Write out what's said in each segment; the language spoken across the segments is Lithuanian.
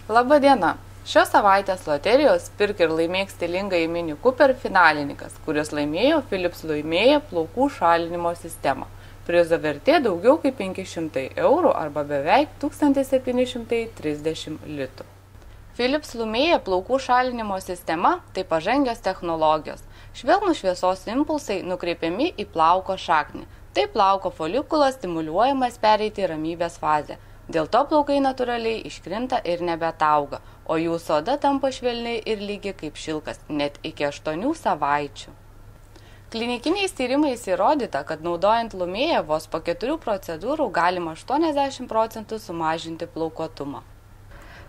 Labą dieną! Šios savaitės loterijos Pirk ir laimėk stilingąjį Mini Cooper finalininkas, kuris laimėjo Philips Lumėja plaukų šalinimo sistemą. Prizo vertė daugiau kaip 500 eurų arba beveik 1730 litų. Philips Lumėja plaukų šalinimo sistema – tai pažangios technologijos. Švelnūs šviesos impulsai nukreipiami į plauko šaknį. Taip plauko folikulas stimuliuojamas pereiti į ramybės fazę. Dėl to plaukai natūraliai iškrinta ir nebetauga, o jūsų oda tampa švelni ir lygi kaip šilkas net iki 8 savaičių. Klinikiniais tyrimais įrodyta, kad naudojant Lumėją vos po 4 procedūrų galima 80% sumažinti plaukuotumą.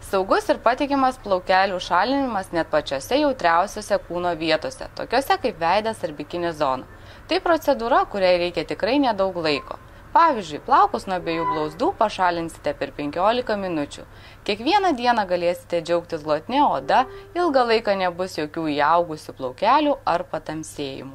Saugus ir patikimas plaukelių šalinimas net pačiose jautriausiose kūno vietose, tokiose kaip veidas ar bikini zona. Tai procedūra, kuriai reikia tikrai nedaug laiko. Pavyzdžiui, plaukus nuo abiejų blauzdų pašalinsite per 15 minučių. Kiekvieną dieną galėsite džiaugtis glotnia oda, ilgą laiką nebus jokių įaugusių plaukelių ar patamsėjimų.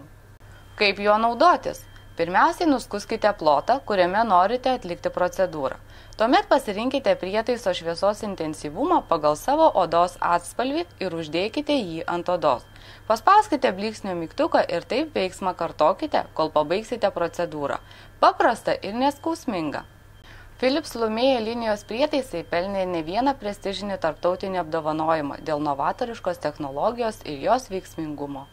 Kaip juo naudotis? Pirmiausiai nuskuskite plotą, kuriame norite atlikti procedūrą. Tuomet pasirinkite prietaiso šviesos intensyvumą pagal savo odos atspalvį ir uždėkite jį ant odos. Paspauskite blyksnio mygtuką ir taip veiksmą kartokite, kol pabaigsite procedūrą. Paprasta ir neskausminga. Philips Lumėja linijos prietaisai pelnė ne vieną prestižinį tarptautinį apdovanojimą dėl novatoriškos technologijos ir jos veiksmingumo.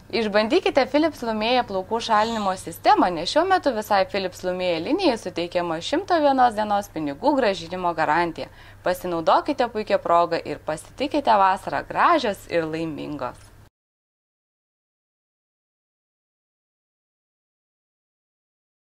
Išbandykite Philips Lumėja plaukų šalinimo sistemą, nes šiuo metu visai Philips Lumėja linijai suteikiama 101 dienos pinigų grąžinimo garantija. Pasinaudokite puikią progą ir pasitikite vasarą gražios ir laimingos.